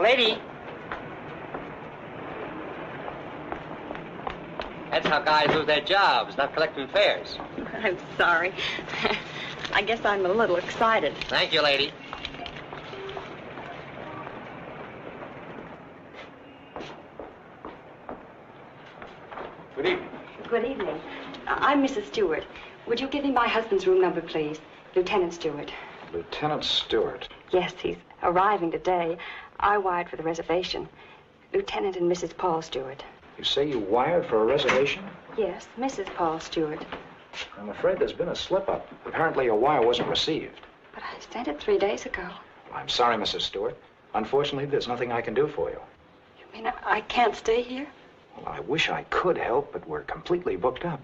lady. That's how guys lose their jobs, not collecting fares. I'm sorry. I guess I'm a little excited. Thank you, lady. Good evening. Good evening. I'm Mrs. Stewart. Would you give me my husband's room number, please? Lieutenant Stewart. Lieutenant Stewart. Yes, he's arriving today. I wired for the reservation. Lieutenant and Mrs. Paul Stewart. You say you wired for a reservation? Yes, Mrs. Paul Stewart. I'm afraid there's been a slip-up. Apparently your wire wasn't received. But I sent it 3 days ago. I'm sorry, Mrs. Stewart. Unfortunately, there's nothing I can do for you. You mean I can't stay here? Well, I wish I could help, but we're completely booked up.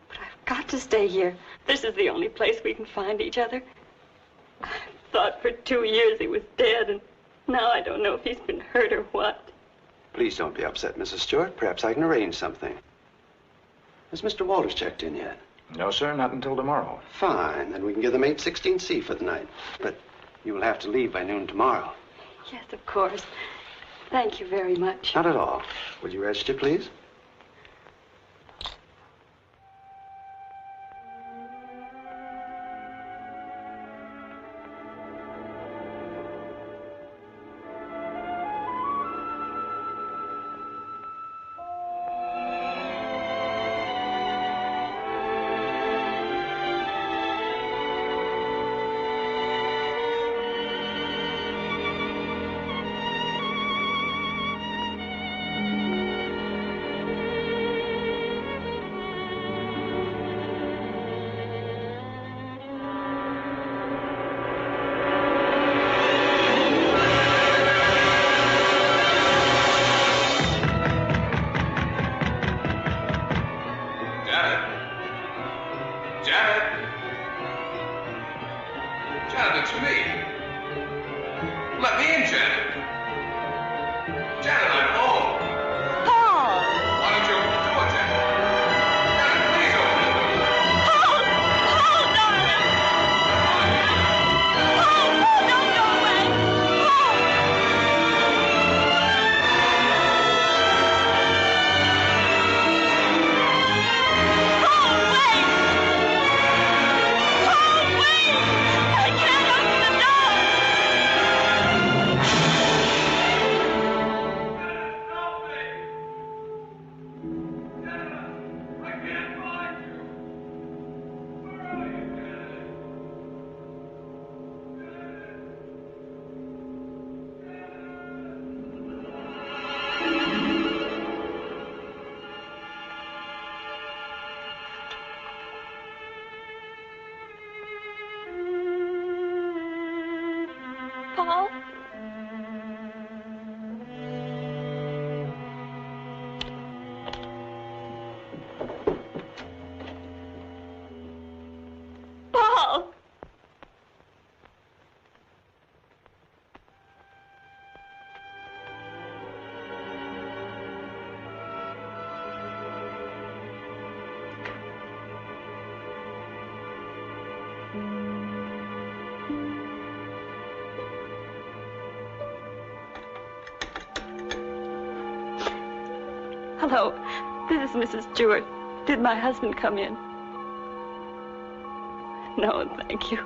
But I've got to stay here. This is the only place we can find each other. I thought for 2 years he was dead, and now I don't know if he's been hurt or what. Please don't be upset, Mrs. Stewart. Perhaps I can arrange something. Has Mr. Walters checked in yet? No, sir, not until tomorrow. Fine. Then we can give them 816C for the night. But you will have to leave by noon tomorrow. Yes, of course. Thank you very much. Not at all. Will you register, please? Paul? Paul! Hello, this is Mrs. Stewart. Did my husband come in? No, thank you.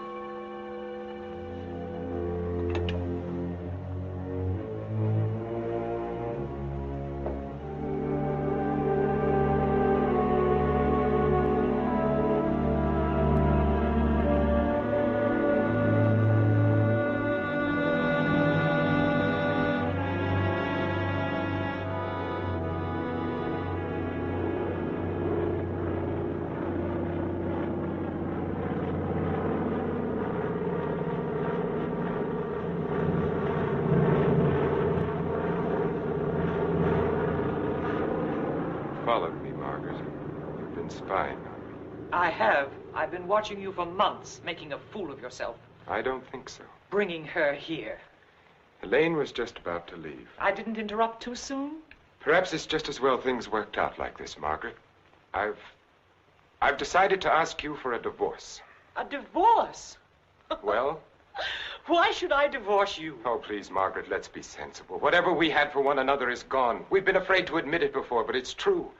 Followed me, Margaret. You've been spying on me. I have. I've been watching you for months, making a fool of yourself. I don't think so. Bringing her here. Elaine was just about to leave. I didn't interrupt too soon? Perhaps it's just as well things worked out like this, Margaret. I've decided to ask you for a divorce. A divorce? Well, Why should I divorce you? Oh, please, Margaret, let's be sensible. Whatever we had for one another is gone. We've been afraid to admit it before, but it's true.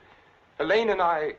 Elaine and I...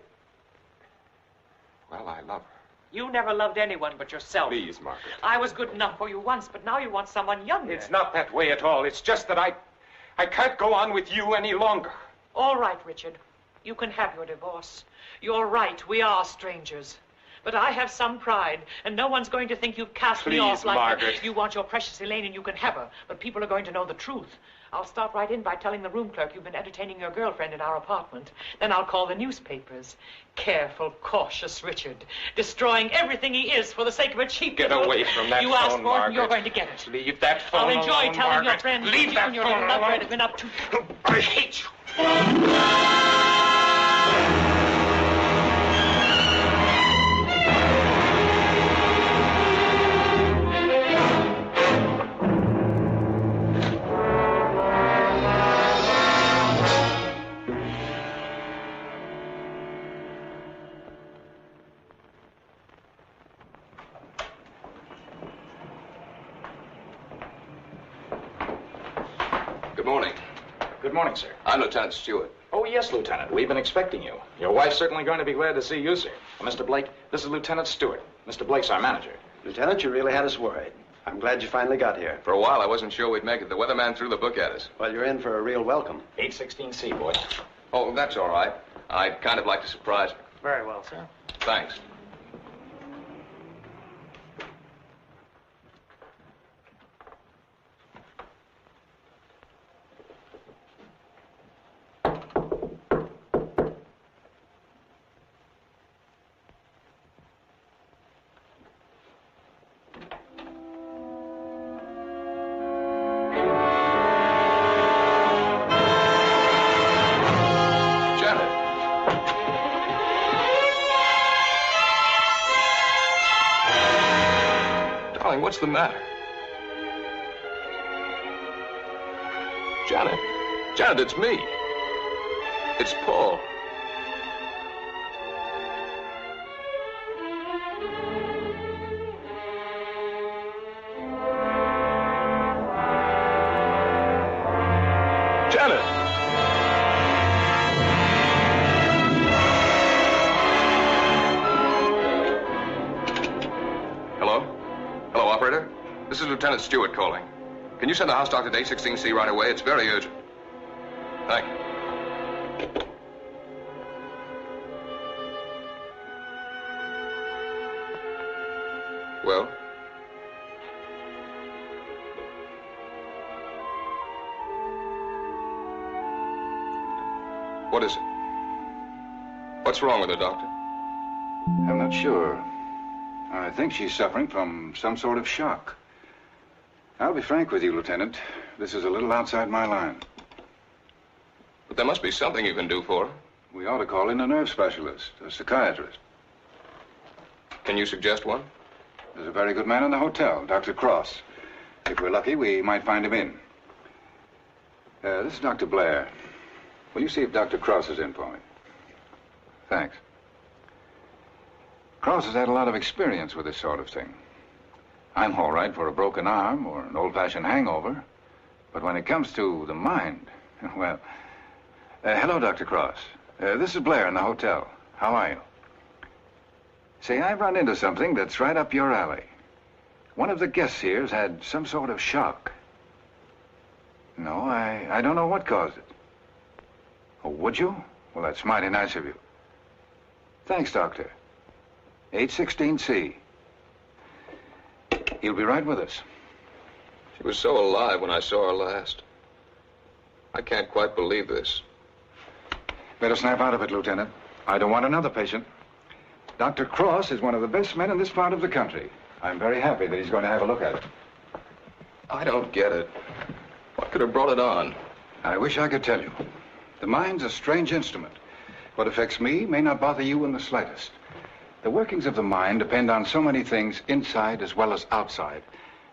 Well, I love her. You never loved anyone but yourself. Please, Margaret. I was good enough for you once, but now you want someone younger. It's not that way at all. It's just that I can't go on with you any longer. All right, Richard. You can have your divorce. You're right. We are strangers. But I have some pride, and no one's going to think you've cast me off like Margaret. that. You want your precious Elaine, and you can have her. But people are going to know the truth. I'll start right in by telling the room clerk you've been entertaining your girlfriend in our apartment. Then I'll call the newspapers. Careful, cautious Richard. Destroying everything he is for the sake of a cheap... Get away from that You phone, asked for it, Margaret. and you're going to get it. Leave that phone I'll enjoy alone, telling your Margaret. friends Leave you that and your phone little love alone. affair have been up to... I hate you. Good morning. Good morning, sir. I'm Lieutenant Stewart. Oh, yes, Lieutenant. We've been expecting you. Your wife's certainly going to be glad to see you, sir. Mr. Blake, this is Lieutenant Stewart. Mr. Blake's our manager. Lieutenant, you really had us worried. I'm glad you finally got here. For a while, I wasn't sure we'd make it. The weatherman threw the book at us. Well, you're in for a real welcome. 816C, boy. Oh, that's all right. I'd kind of like to surprise her. Very well, sir. Thanks. What's the matter? Janet. Janet, it's me. It's Paul. Janet. Hello, operator. This is Lieutenant Stewart calling. Can you send the house doctor to 816C right away? It's very urgent. Thank you. Well? What is it? What's wrong with her, Doctor? I'm not sure. I think she's suffering from some sort of shock. I'll be frank with you, Lieutenant. This is a little outside my line. But there must be something you can do for her. We ought to call in a nerve specialist, a psychiatrist. Can you suggest one? There's a very good man in the hotel, Dr. Cross. If we're lucky, we might find him in. This is Dr. Blair. Will you see if Dr. Cross is in for me? Thanks. Cross has had a lot of experience with this sort of thing. I'm all right for a broken arm or an old-fashioned hangover. But when it comes to the mind, well... hello, Dr. Cross. This is Blair in the hotel. How are you? Say, I've run into something that's right up your alley. One of the guests here's had some sort of shock. No, I don't know what caused it. Oh, would you? Well, that's mighty nice of you. Thanks, Doctor. 816C. He'll be right with us. She was so alive when I saw her last. I can't quite believe this. Better snap out of it, Lieutenant. I don't want another patient. Dr. Cross is one of the best men in this part of the country. I'm very happy that he's going to have a look at it. I don't get it. What could have brought it on? I wish I could tell you. The mind's a strange instrument. What affects me may not bother you in the slightest. The workings of the mind depend on so many things inside as well as outside.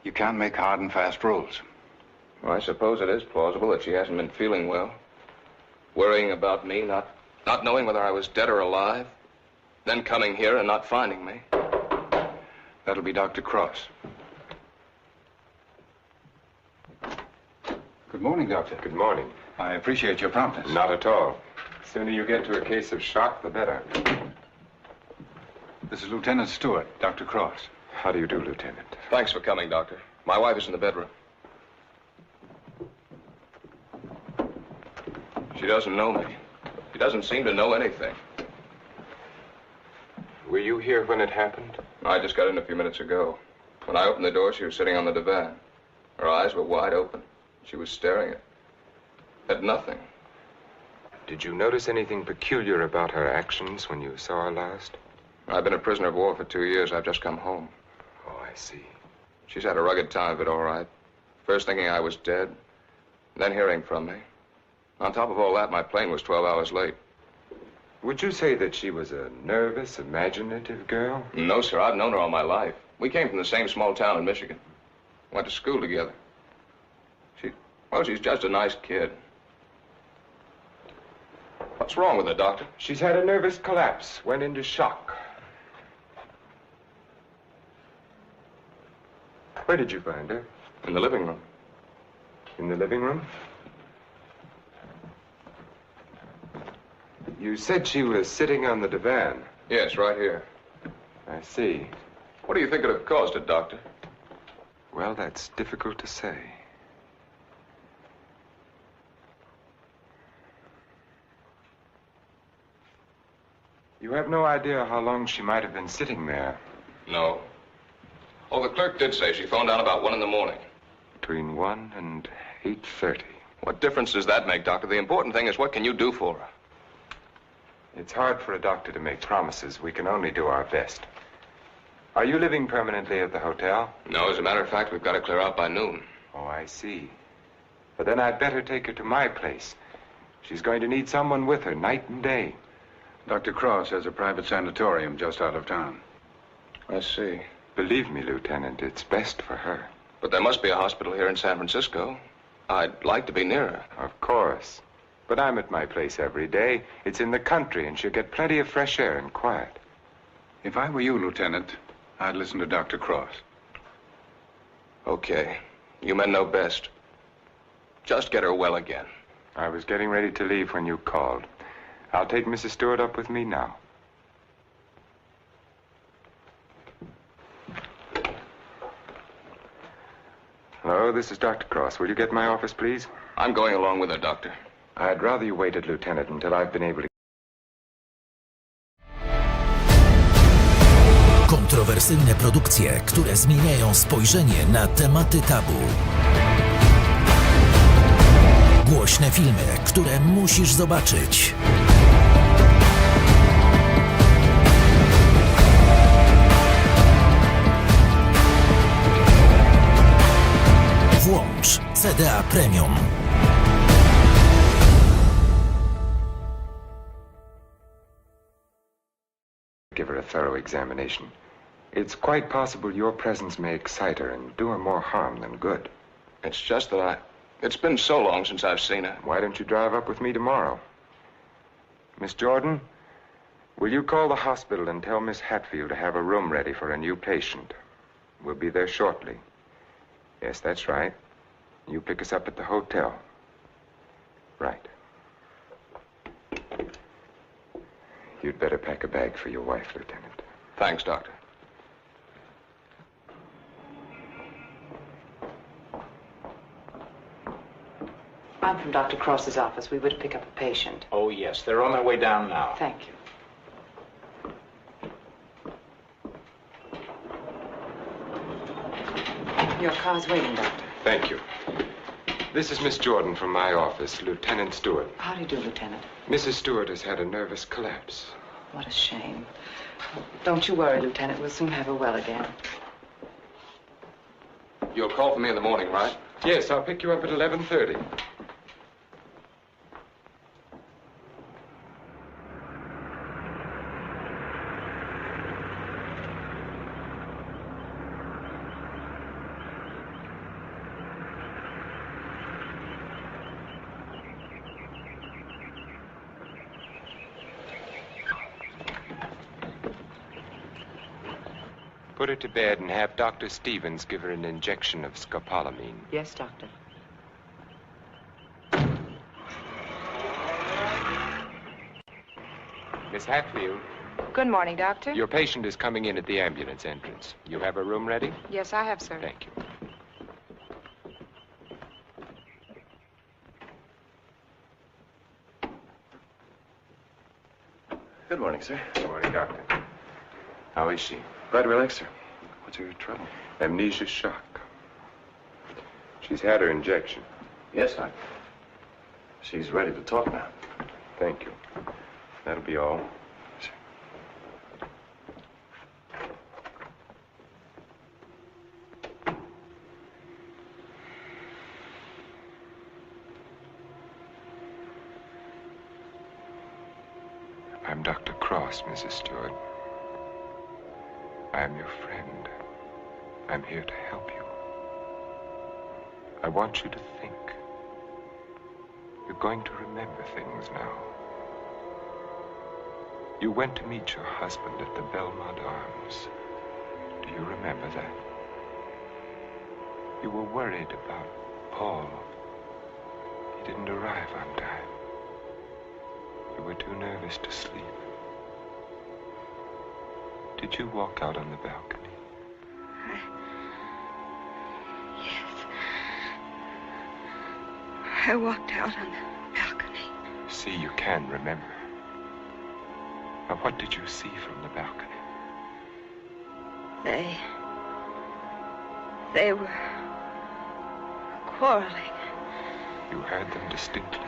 You can't make hard and fast rules. Well, I suppose it is plausible that she hasn't been feeling well. Worrying about me, not knowing whether I was dead or alive. Then coming here and not finding me. That'll be Dr. Cross. Good morning, Doctor. Good morning. I appreciate your promptness. Not at all. The sooner you get to a case of shock, the better. This is Lieutenant Stewart, Dr. Cross. How do you do, Lieutenant? Thanks for coming, Doctor. My wife is in the bedroom. She doesn't know me. She doesn't seem to know anything. Were you here when it happened? I just got in a few minutes ago. When I opened the door, she was sitting on the divan. Her eyes were wide open. She was staring at nothing. Did you notice anything peculiar about her actions when you saw her last? I've been a prisoner of war for 2 years. I've just come home. Oh, I see. She's had a rugged time of it, all right. First thinking I was dead, then hearing from me. On top of all that, my plane was 12 hours late. Would you say that she was a nervous, imaginative girl? No, sir. I've known her all my life. We came from the same small town in Michigan. Went to school together. She's just a nice kid. What's wrong with her, Doctor? She's had a nervous collapse, went into shock. Where did you find her? In the living room. In the living room? You said she was sitting on the divan. Yes, right here. I see. What do you think could have caused it, Doctor? Well, that's difficult to say. You have no idea how long she might have been sitting there. No. Oh, the clerk did say she phoned down about 1 in the morning. Between 1 and 8:30. What difference does that make, Doctor? The important thing is what can you do for her? It's hard for a doctor to make promises. We can only do our best. Are you living permanently at the hotel? No, as a matter of fact, we've got to clear out by noon. Oh, I see. But then I'd better take her to my place. She's going to need someone with her night and day. Dr. Cross has a private sanatorium just out of town. I see. Believe me, Lieutenant, it's best for her. But there must be a hospital here in San Francisco. I'd like to be near her. Of course. But I'm at my place every day. It's in the country, and she'll get plenty of fresh air and quiet. If I were you, Lieutenant, I'd listen to Dr. Cross. Okay. You men know best. Just get her well again. I was getting ready to leave when you called. I'll take Mrs. Stewart up with me now. Hello, this is Dr. Cross. Will you get my office, please? I'm going along with her, Doctor. I'd rather you waited, Lieutenant, until I've been able to... Kontrowersyjne produkcje, które zmieniają spojrzenie na tematy tabu. Głośne filmy, które musisz zobaczyć. Włącz CDA Premium. Give her a thorough examination. It's quite possible your presence may excite her and do her more harm than good. It's just that it's been so long since I've seen her. Why don't you drive up with me tomorrow? Miss Jordan, will you call the hospital and tell Miss Hatfield to have a room ready for a new patient? We'll be there shortly. Yes, that's right. You pick us up at the hotel. Right. You'd better pack a bag for your wife, Lieutenant. Thanks, Doctor. I'm from Dr. Cross's office. We were to pick up a patient. Oh, yes. They're on their way down now. Thank you. Your car's waiting, Doctor. Thank you. This is Miss Jordan from my office, Lieutenant Stewart. How do you do, Lieutenant? Mrs. Stewart has had a nervous collapse. What a shame. Don't you worry, Lieutenant. We'll soon have her well again. You'll call for me in the morning, right? Yes, I'll pick you up at 11:30. Put her to bed and have Dr. Stevens give her an injection of scopolamine. Yes, Doctor. Miss Hatfield, Good morning, Doctor. your patient is coming in at the ambulance entrance. You have a room ready? Yes, I have, sir. Thank you. Good morning, sir. Good morning, Doctor. How is she? Glad to relax, sir. What's her trouble? Amnesia shock. She's had her injection. Yes, Doc. She's ready to talk now. Thank you. That'll be all. I'm Dr. Cross, Mrs. Stewart. I am your friend. I'm here to help you. I want you to think. You're going to remember things now. You went to meet your husband at the Belmont Arms. Do you remember that? You were worried about Paul. He didn't arrive on time. You were too nervous to sleep. Did you walk out on the balcony? Yes. I walked out on the balcony. See, you can remember. Now, what did you see from the balcony? They were quarreling. You heard them distinctly?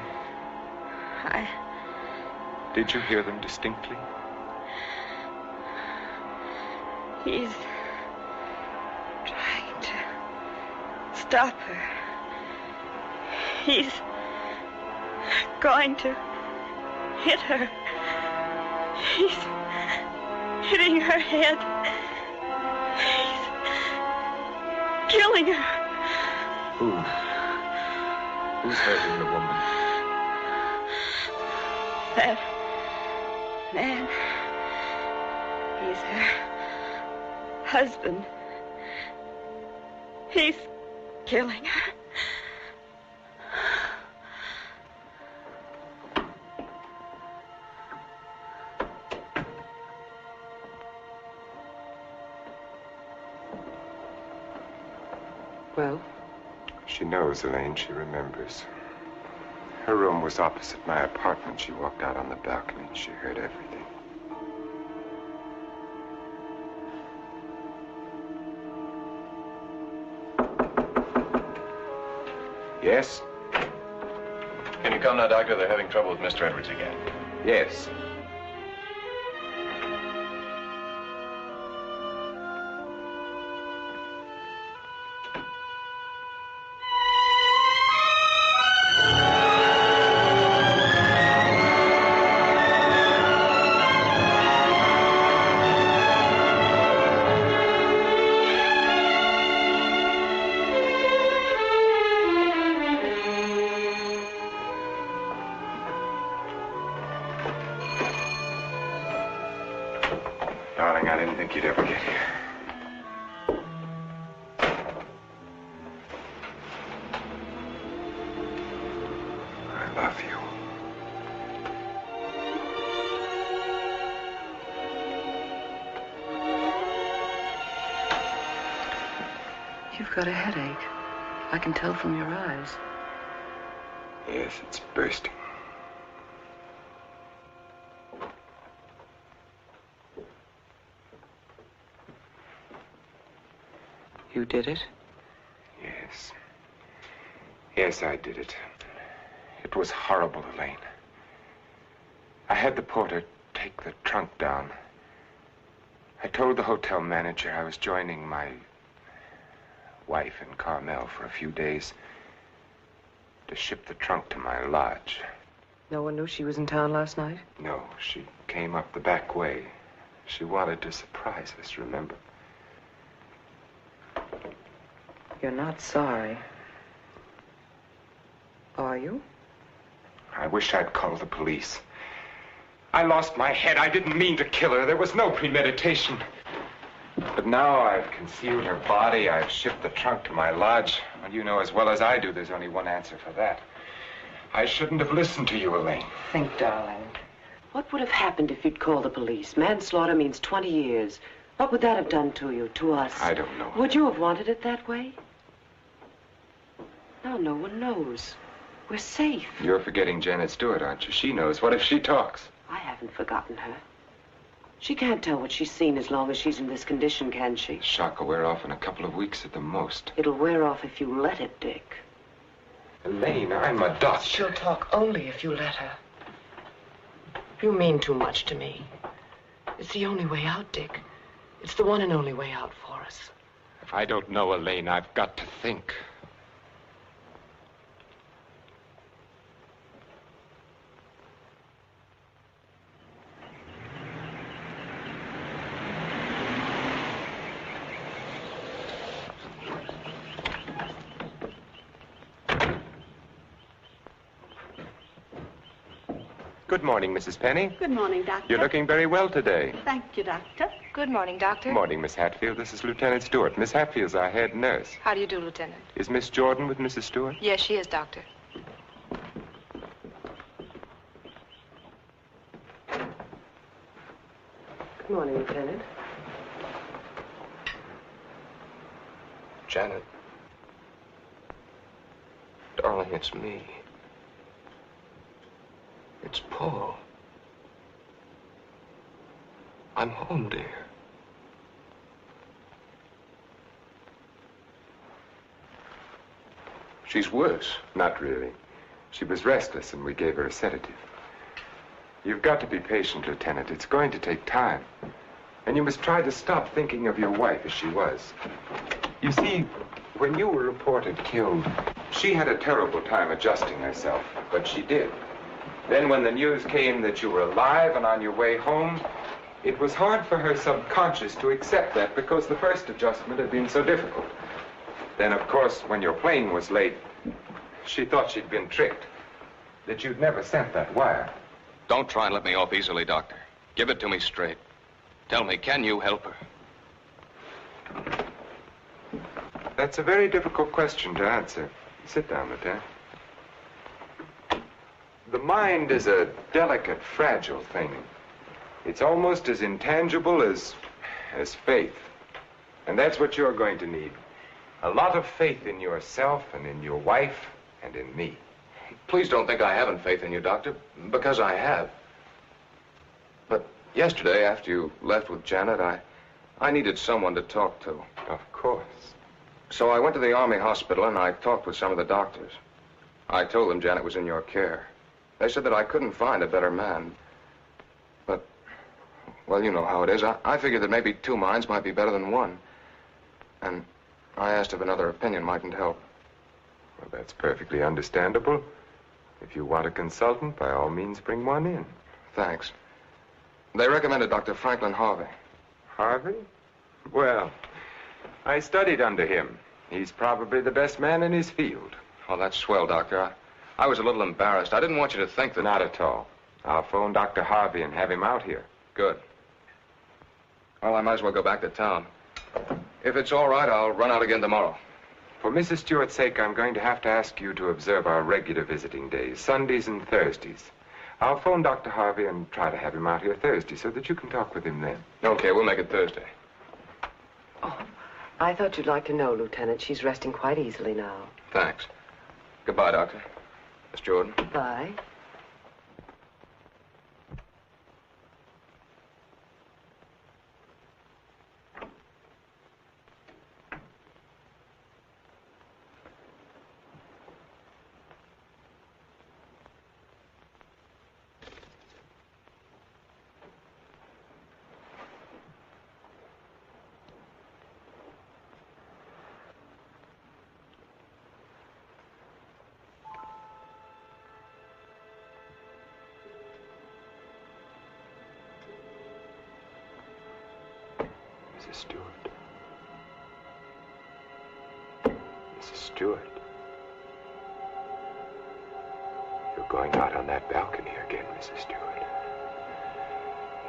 I... Did you hear them distinctly? He's trying to stop her. He's going to hit her. He's hitting her head. He's killing her. Who? Who's hurting the woman? That man. He's her husband. He's killing her. Well? She knows, Elaine. She remembers. Her room was opposite my apartment. She walked out on the balcony. She heard everything. Yes? Can you come now, Doctor? They're having trouble with Mr. Edwards again. Yes. Darling, I didn't think you'd ever get here. I love you. You've got a headache. I can tell from your eyes. Yes, it's bursting. You did it? Yes. Yes, I did it. It was horrible, Elaine. I had the porter take the trunk down. I told the hotel manager I was joining my wife in Carmel for a few days to ship the trunk to my lodge. No one knew she was in town last night? No, she came up the back way. She wanted to surprise us, remember? You're not sorry. Are you? I wish I'd called the police. I lost my head. I didn't mean to kill her. There was no premeditation. But now I've concealed her body. I've shipped the trunk to my lodge. Well, you know as well as I do, there's only one answer for that. I shouldn't have listened to you, Elaine. Think, darling. What would have happened if you'd called the police? Manslaughter means 20 years. What would that have done to you, to us? I don't know. Would you have wanted it that way? Now no one knows. We're safe. You're forgetting Janet Stewart, aren't you? She knows. What if she talks? I haven't forgotten her. She can't tell what she's seen as long as she's in this condition, can she? The shock will wear off in a couple of weeks at the most. It'll wear off if you let it, Dick. Elaine, I'm a doctor. She'll talk only if you let her. You mean too much to me. It's the only way out, Dick. It's the one and only way out for us. If I don't know, Elaine, I've got to think. Good morning, Mrs. Penny. Good morning, Doctor. You're looking very well today. Thank you, Doctor. Good morning, Doctor. Good morning, Miss Hatfield. This is Lieutenant Stewart. Miss Hatfield's our head nurse. How do you do, Lieutenant? Is Miss Jordan with Mrs. Stewart? Yes, she is, Doctor. Good morning, Lieutenant. Janet. Darling, it's me. It's Paul. I'm home, dear. She's worse. Not really. She was restless, and we gave her a sedative. You've got to be patient, Lieutenant. It's going to take time. And you must try to stop thinking of your wife as she was. You see, when you were reported killed, she had a terrible time adjusting herself, but she did. Then when the news came that you were alive and on your way home, it was hard for her subconscious to accept that because the first adjustment had been so difficult. Then, of course, when your plane was late, she thought she'd been tricked, that you'd never sent that wire. Don't try and let me off easily, Doctor. Give it to me straight. Tell me, can you help her? That's a very difficult question to answer. Sit down, Lieutenant. The mind is a delicate, fragile thing. It's almost as intangible as faith. And that's what you're going to need. A lot of faith in yourself and in your wife and in me. Please don't think I haven't faith in you, Doctor, because I have. But yesterday, after you left with Janet, I needed someone to talk to. Of course. So I went to the Army hospital and I talked with some of the doctors. I told them Janet was in your care. They said that I couldn't find a better man. But, well, you know how it is. I figured that maybe two minds might be better than one. And I asked if another opinion mightn't help. Well, that's perfectly understandable. If you want a consultant, by all means, bring one in. Thanks. They recommended Dr. Franklin Harvey. Harvey? Well, I studied under him. He's probably the best man in his field. Oh, that's swell, Doctor. I was a little embarrassed. I didn't want you to think that... Not at all. I'll phone Dr. Harvey and have him out here. Good. Well, I might as well go back to town. If it's all right, I'll run out again tomorrow. For Mrs. Stewart's sake, I'm going to have to ask you to observe our regular visiting days, Sundays and Thursdays. I'll phone Dr. Harvey and try to have him out here Thursday so that you can talk with him then. Okay, we'll make it Thursday. Oh, I thought you'd like to know, Lieutenant. She's resting quite easily now. Thanks. Goodbye, Doctor. Miss Jordan. Bye. Mrs. Stewart. Mrs. Stewart. You're going out on that balcony again, Mrs. Stewart.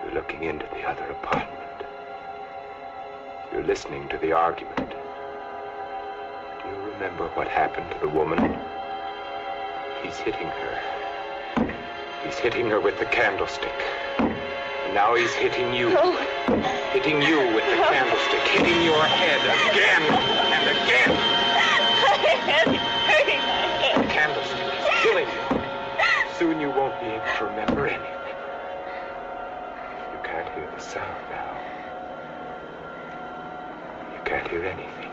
You're looking into the other apartment. You're listening to the argument. Do you remember what happened to the woman? He's hitting her. He's hitting her with the candlestick. And now he's hitting you. No. Hitting you with the candlestick. Hitting your head again and again. My head is hurting my head. The candlestick is killing you. Soon you won't be able to remember anything. You can't hear the sound now. You can't hear anything.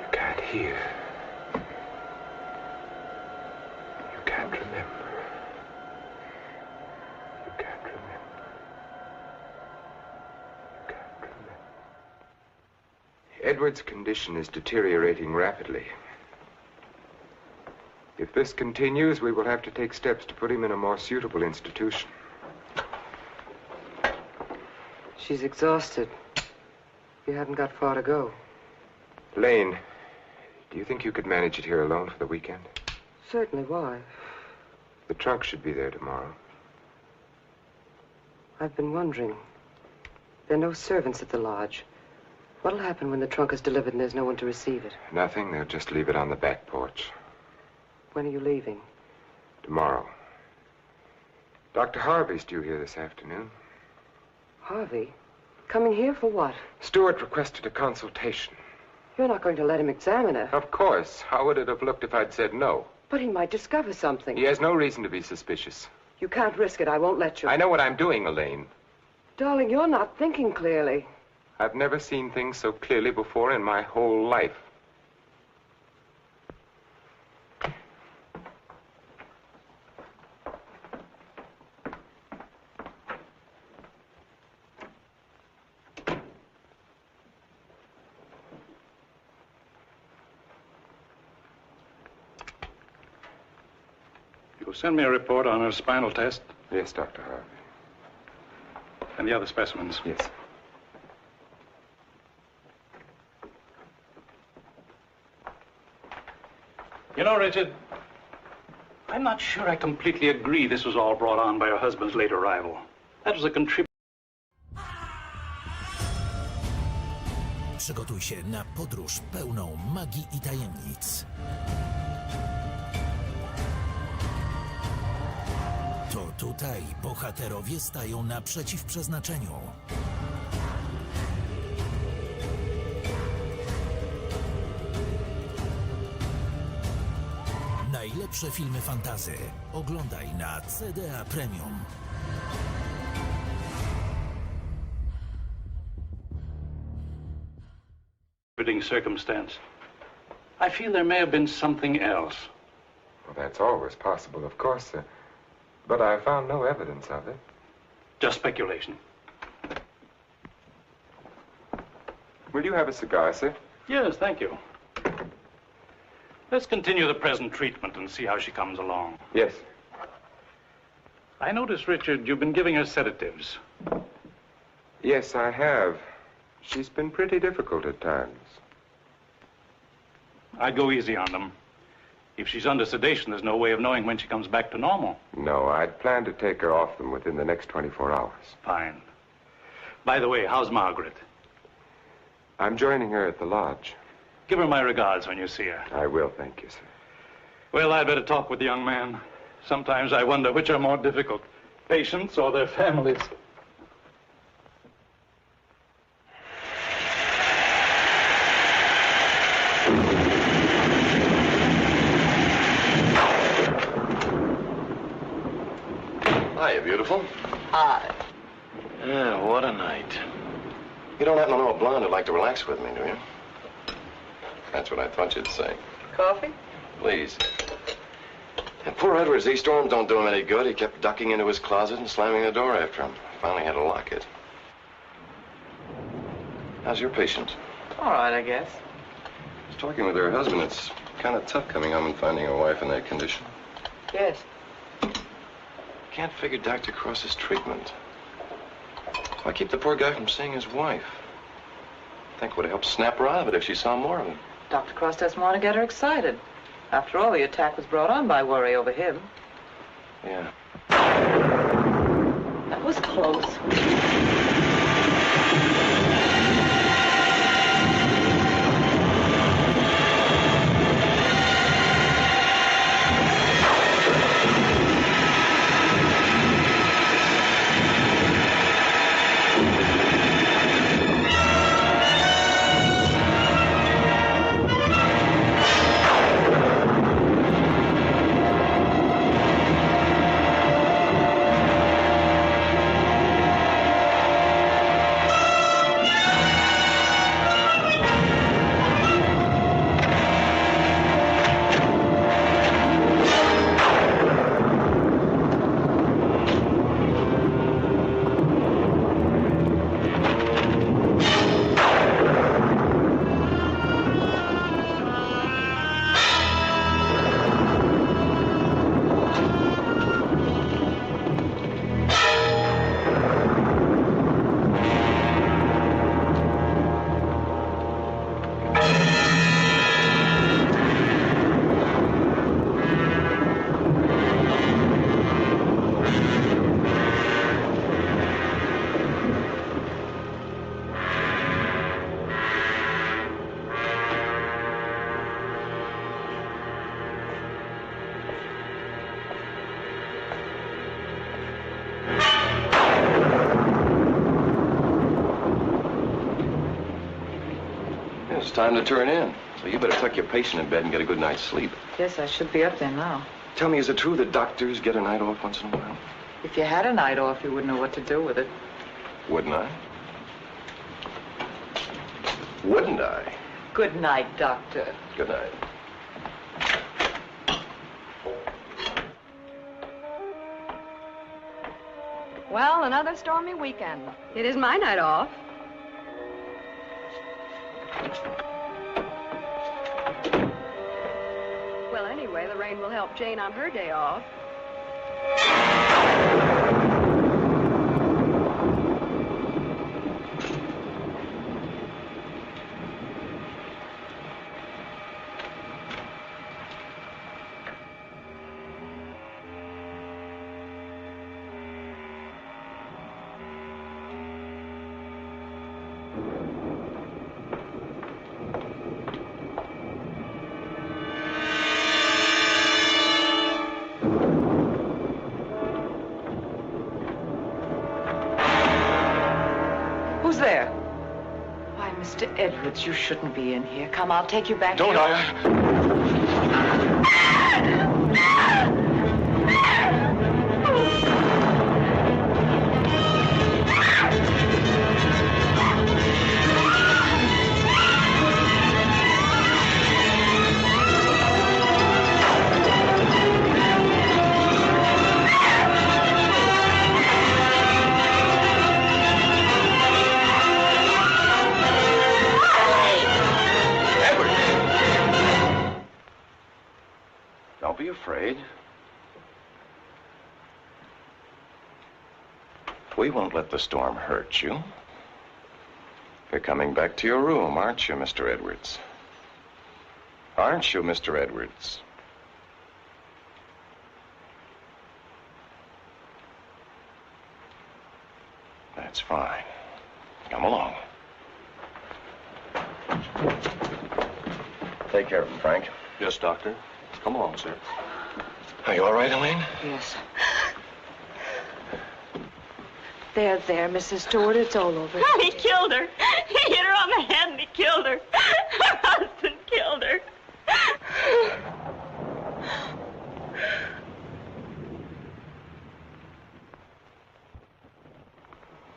You can't hear. You can't remember. You can't remember. You can't remember. Edward's condition is deteriorating rapidly. If this continues, we will have to take steps to put him in a more suitable institution. She's exhausted. You haven't got far to go. Lane, do you think you could manage it here alone for the weekend? Certainly. Why? The trunk should be there tomorrow. I've been wondering. There are no servants at the lodge. What'll happen when the trunk is delivered and there's no one to receive it? Nothing. They'll just leave it on the back porch. When are you leaving? Tomorrow. Dr. Harvey's due here this afternoon. Harvey? Coming here for what? Stewart requested a consultation. You're not going to let him examine her. Of course. How would it have looked if I'd said no? But he might discover something. He has no reason to be suspicious. You can't risk it. I won't let you. I know what I'm doing, Elaine. Darling, you're not thinking clearly. I've never seen things so clearly before in my whole life. You'll send me a report on her spinal test? Yes, Dr. Harvey. And the other specimens? Yes. You know, Richard, I'm not sure I completely agree this was all brought on by her husband's late arrival. That was a contributor. Przygotuj się na podróż pełną magii i tajemnic. To tutaj bohaterowie stają naprzeciw przeznaczeniu. Najlepsze filmy fantasy oglądaj na CDA Premium. Circumstance. I feel there may have been something else. Well, that's always possible, of course, sir. But I found no evidence of it. Just speculation. Will you have a cigar, sir? Yes, thank you. Let's continue the present treatment and see how she comes along. Yes. I notice, Richard, you've been giving her sedatives. Yes, I have. She's been pretty difficult at times. I'd go easy on them. If she's under sedation, there's no way of knowing when she comes back to normal. No, I'd plan to take her off them within the next 24 hours. Fine. By the way, how's Margaret? I'm joining her at the lodge. Give her my regards when you see her. I will, thank you, sir. Well, I'd better talk with the young man. Sometimes I wonder which are more difficult, patients or their families. Hiya, beautiful. Hi. Yeah, what a night. You don't happen to know a blonde who'd like to relax with me, do you? That's what I thought you'd say. Coffee? Please. And poor Edwards, these storms don't do him any good. He kept ducking into his closet and slamming the door after him. Finally had to lock it. How's your patient? All right, I guess. I was talking with her husband. It's kind of tough coming home and finding a wife in that condition. Yes. Can't figure Dr. Cross's treatment. Why keep the poor guy from seeing his wife? I think it would have helped snap her out of it if she saw more of him. Dr. Cross doesn't want to get her excited. After all, the attack was brought on by worry over him. Yeah. That was close. It's time to turn in. So you better tuck your patient in bed and get a good night's sleep. Yes, I should be up there now. Tell me, is it true that doctors get a night off once in a while? If you had a night off, you wouldn't know what to do with it. Wouldn't I? Wouldn't I? Good night, Doctor. Good night. Well, another stormy weekend. It is my night off. Well, anyway, the rain will help Jane on her day off. Who's there? Why, Mr. Edwards, you shouldn't be in here. Come, I'll take you back. Don't I? Don't be afraid. We won't let the storm hurt you. You're coming back to your room, aren't you, Mr. Edwards? Aren't you, Mr. Edwards? That's fine. Come along. Take care of him, Frank. Yes, Doctor. Come along, sir. Are you all right, Elaine? Yes. There, Mrs. Stewart, it's all over. He killed her. He hit her on the head and he killed her. Her husband killed her.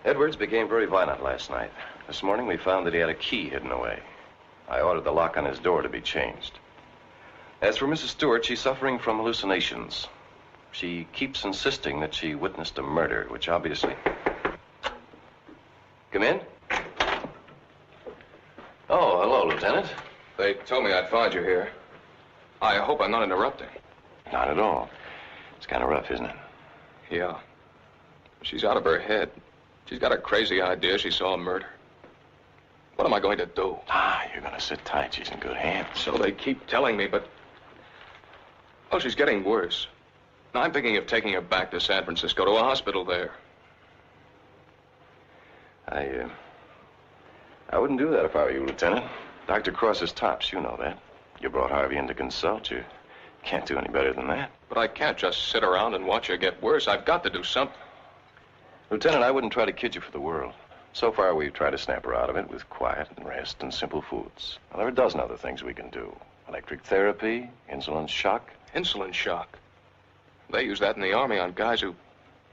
Edwards became very violent last night. This morning we found that he had a key hidden away. I ordered the lock on his door to be changed. As for Mrs. Stewart, she's suffering from hallucinations. She keeps insisting that she witnessed a murder, which obviously... Come in. Oh, hello, Lieutenant. They told me I'd find you here. I hope I'm not interrupting. Not at all. It's kind of rough, isn't it? Yeah. She's out of her head. She's got a crazy idea she saw a murder. What am I going to do? You're going to sit tight. She's in good hands. So they keep telling me, but... Oh, she's getting worse. Now, I'm thinking of taking her back to San Francisco, to a hospital there. I wouldn't do that if I were you, Lieutenant. Dr. Cross is tops, you know that. You brought Harvey in to consult. You can't do any better than that. But I can't just sit around and watch her get worse. I've got to do something. Lieutenant, I wouldn't try to kid you for the world. So far, we've tried to snap her out of it with quiet and rest and simple foods. Well, there are a dozen other things we can do. Electric therapy, insulin shock. Insulin shock. They use that in the Army on guys who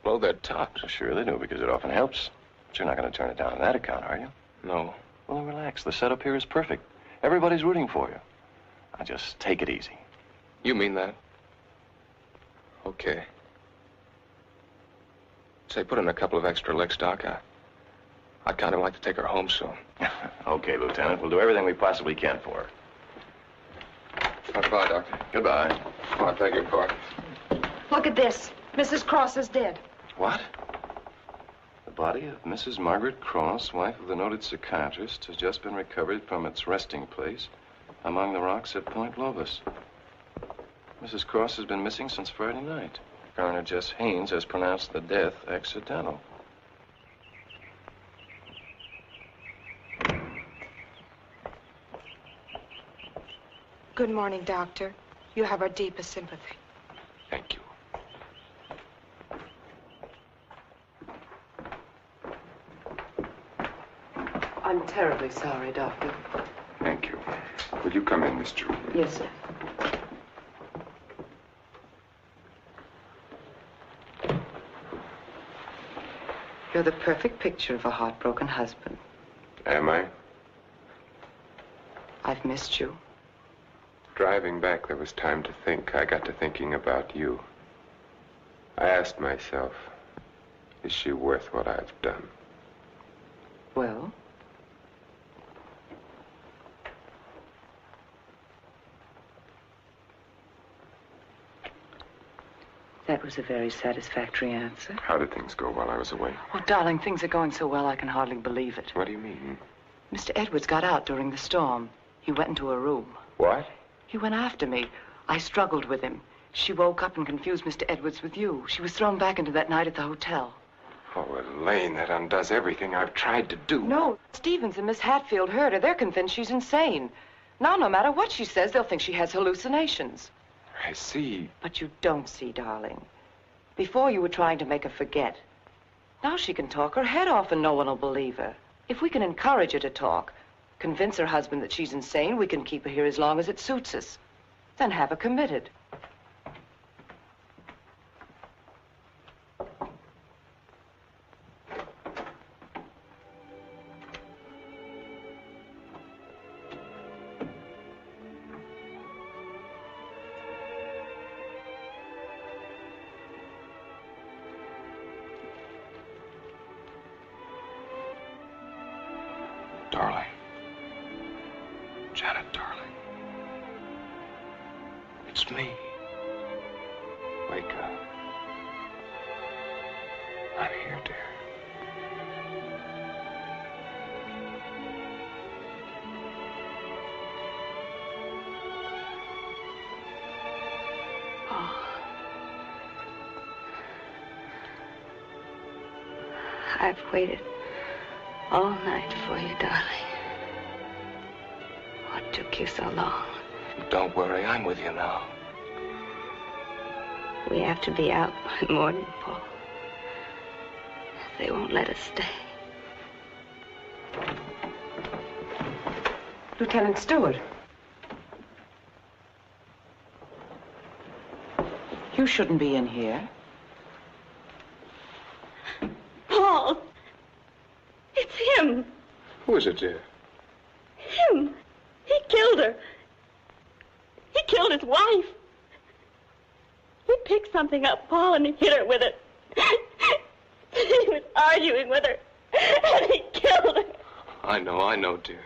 blow their tops. Sure they do, because it often helps. But you're not going to turn it down on that account, are you? No. Well, then relax. The setup here is perfect. Everybody's rooting for you. Now, just take it easy. You mean that? Okay. Say, put in a couple of extra licks, Doc. I'd kind of like to take her home soon. Okay, Lieutenant. We'll do everything we possibly can for her. Goodbye, Doctor. Goodbye. Oh, I beg your pardon. Look at this. Mrs. Cross is dead. What? The body of Mrs. Margaret Cross, wife of the noted psychiatrist, has just been recovered from its resting place among the rocks at Point Lobos. Mrs. Cross has been missing since Friday night. Coroner Jess Haynes has pronounced the death accidental. Good morning, Doctor. You have our deepest sympathy. Thank you. I'm terribly sorry, Doctor. Thank you. Will you come in, Miss Jewell? Yes, sir. You're the perfect picture of a heartbroken husband. Am I? I've missed you. Driving back, there was time to think. I got to thinking about you. I asked myself, is she worth what I've done? Well? That was a very satisfactory answer. How did things go while I was away? Oh, darling, things are going so well I can hardly believe it. What do you mean? Mr. Edwards got out during the storm. He went into a room. What? He went after me. I struggled with him. She woke up and confused Mr. Edwards with you. She was thrown back into that night at the hotel. Oh, Elaine, that undoes everything I've tried to do. No, Stevens and Miss Hatfield heard her. They're convinced she's insane. Now, no matter what she says, they'll think she has hallucinations. I see. But you don't see, darling. Before you were trying to make her forget. Now she can talk her head off and no one will believe her. If we can encourage her to talk, convince her husband that she's insane, we can keep her here as long as it suits us. Then have her committed. Darling. Janet, darling. It's me. Wake up. I'm here, dear. Oh. I've waited all night for you, darling. What took you so long? Don't worry, I'm with you now. We have to be out by morning, Paul. They won't let us stay. Lieutenant Stewart. You shouldn't be in here. Paul! It's him! Who is it, dear? Him! He killed her. He killed his wife. He picked something up, Paul, and he hit her with it. He was arguing with her, and he killed her. I know, dear.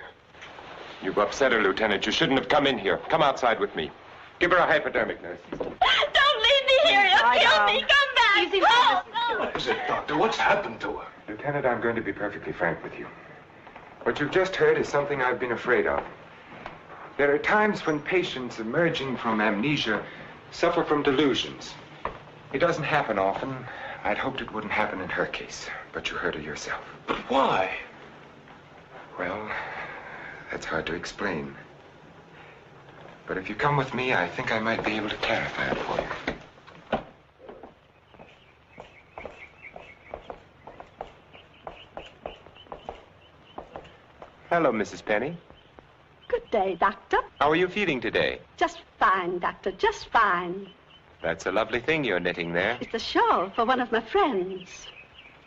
You've upset her, Lieutenant. You shouldn't have come in here. Come outside with me. Give her a hypodermic, nurse. Don't leave me here. You'll kill me. Come back. Easy, Paul, no. What is it, Doctor? What's happened to her? Lieutenant, I'm going to be perfectly frank with you. What you've just heard is something I've been afraid of. There are times when patients emerging from amnesia suffer from delusions. It doesn't happen often. I'd hoped it wouldn't happen in her case, but you heard her yourself. But why? Well, that's hard to explain. But if you come with me, I think I might be able to clarify it for you. Hello, Mrs. Penny. Good day, Doctor. How are you feeling today? Just fine, Doctor, just fine. That's a lovely thing you're knitting there. It's a shawl for one of my friends.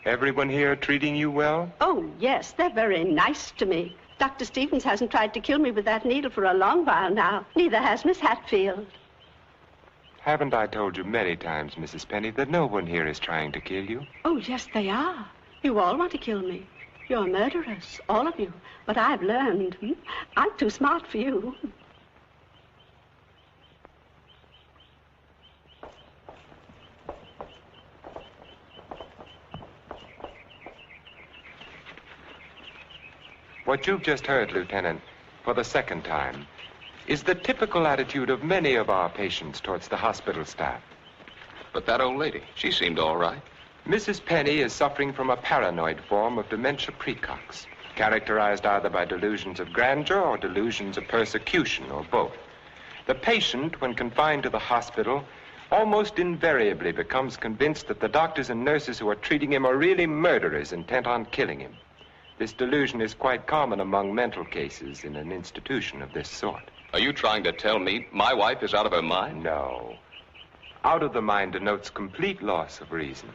Everyone here treating you well? Oh, yes, they're very nice to me. Dr. Stevens hasn't tried to kill me with that needle for a long while now. Neither has Miss Hatfield. Haven't I told you many times, Mrs. Penny, that no one here is trying to kill you? Oh, yes, they are. You all want to kill me. You're murderers, all of you. But I've learned. I'm too smart for you. What you've just heard, Lieutenant, for the second time, is the typical attitude of many of our patients towards the hospital staff. But that old lady, she seemed all right. Mrs. Penny is suffering from a paranoid form of dementia precox, characterized either by delusions of grandeur or delusions of persecution, or both. The patient, when confined to the hospital, almost invariably becomes convinced that the doctors and nurses who are treating him are really murderers intent on killing him. This delusion is quite common among mental cases in an institution of this sort. Are you trying to tell me my wife is out of her mind? No. Out of the mind denotes complete loss of reason.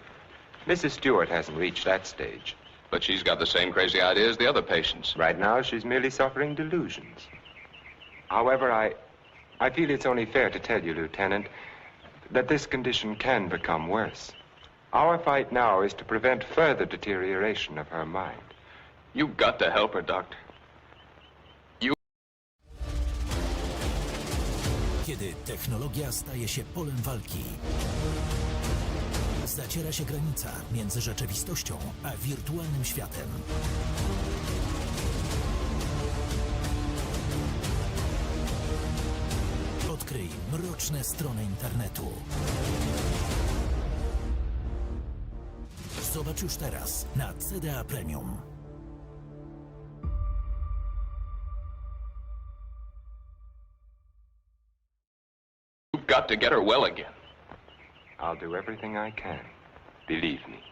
Mrs. Stewart hasn't reached that stage. But she's got the same crazy idea as the other patients. Right now, she's merely suffering delusions. However, I feel it's only fair to tell you, Lieutenant, that this condition can become worse. Our fight now is to prevent further deterioration of her mind. You've got to help her, Doctor. Kiedy technologia staje się polem walki, zaciera się granica między rzeczywistością a wirtualnym światem. Odkryj mroczne strony internetu. Zobacz już teraz na CDA Premium. You've got to get her well again. I'll do everything I can. Believe me.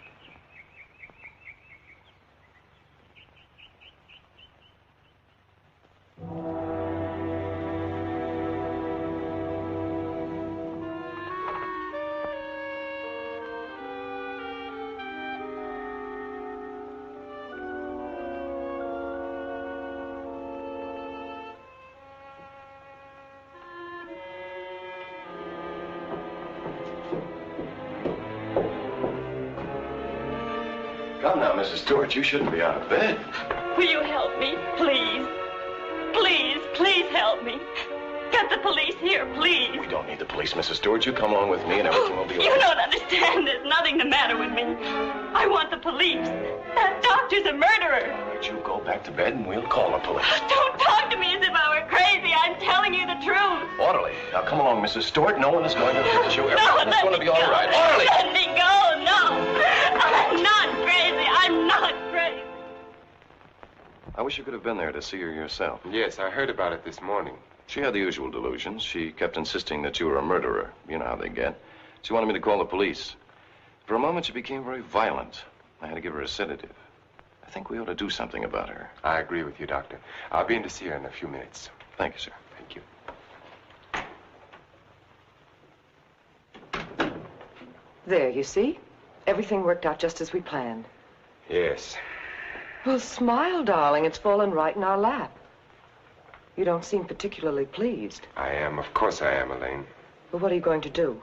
Come now, Mrs. Stewart, you shouldn't be out of bed. Will you help me, please? Please, please help me. Get the police here, please. We don't need the police, Mrs. Stewart. You come along with me and everything will be all You right. don't understand. There's nothing the matter with me. I want the police. That doctor's a murderer. Right, you go back to bed and we'll call the police. Don't talk to me as if I were crazy. I'm telling you the truth. Orderly. Now come along, Mrs. Stewart. No one is going to hurt you. No, Everything's going to be all right. Orderly! Let me go. No. I'm not crazy. I'm not crazy. I wish you could have been there to see her yourself. Yes, I heard about it this morning. She had the usual delusions. She kept insisting that you were a murderer. You know how they get. She wanted me to call the police. For a moment, she became very violent. I had to give her a sedative. I think we ought to do something about her. I agree with you, Doctor. I'll be in to see her in a few minutes. Thank you, sir. Thank you. There, you see? Everything worked out just as we planned. Yes. Well, smile, darling. It's fallen right in our lap. You don't seem particularly pleased. I am. Of course I am, Elaine. But what are you going to do?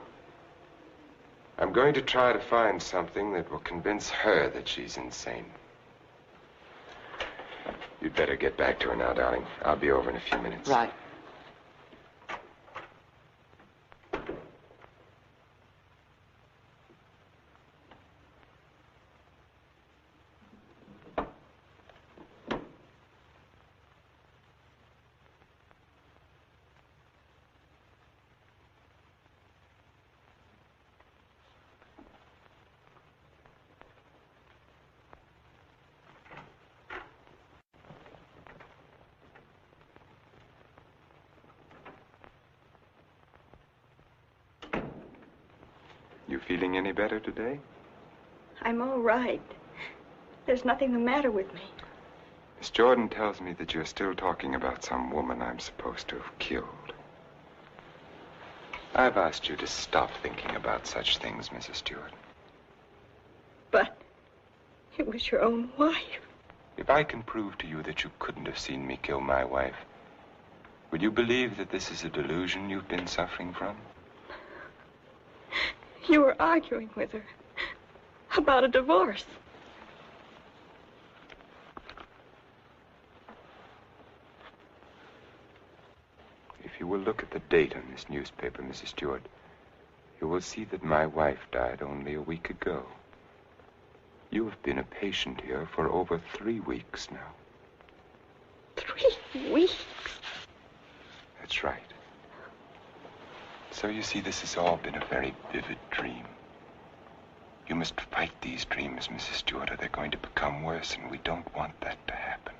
I'm going to try to find something that will convince her that she's insane. You'd better get back to her now, darling. I'll be over in a few minutes. Right. You feeling any better today? I'm all right. There's nothing the matter with me. Miss Jordan tells me that you're still talking about some woman I'm supposed to have killed. I've asked you to stop thinking about such things, Mrs. Stewart. But it was your own wife. If I can prove to you that you couldn't have seen me kill my wife, will you believe that this is a delusion you've been suffering from? You were arguing with her about a divorce. If you will look at the date on this newspaper, Mrs. Stewart, you will see that my wife died only a week ago. You have been a patient here for over 3 weeks now. 3 weeks? That's right. So you see, this has all been a very vivid dream. You must fight these dreams, Mrs. Stewart, or they're going to become worse, and we don't want that to happen.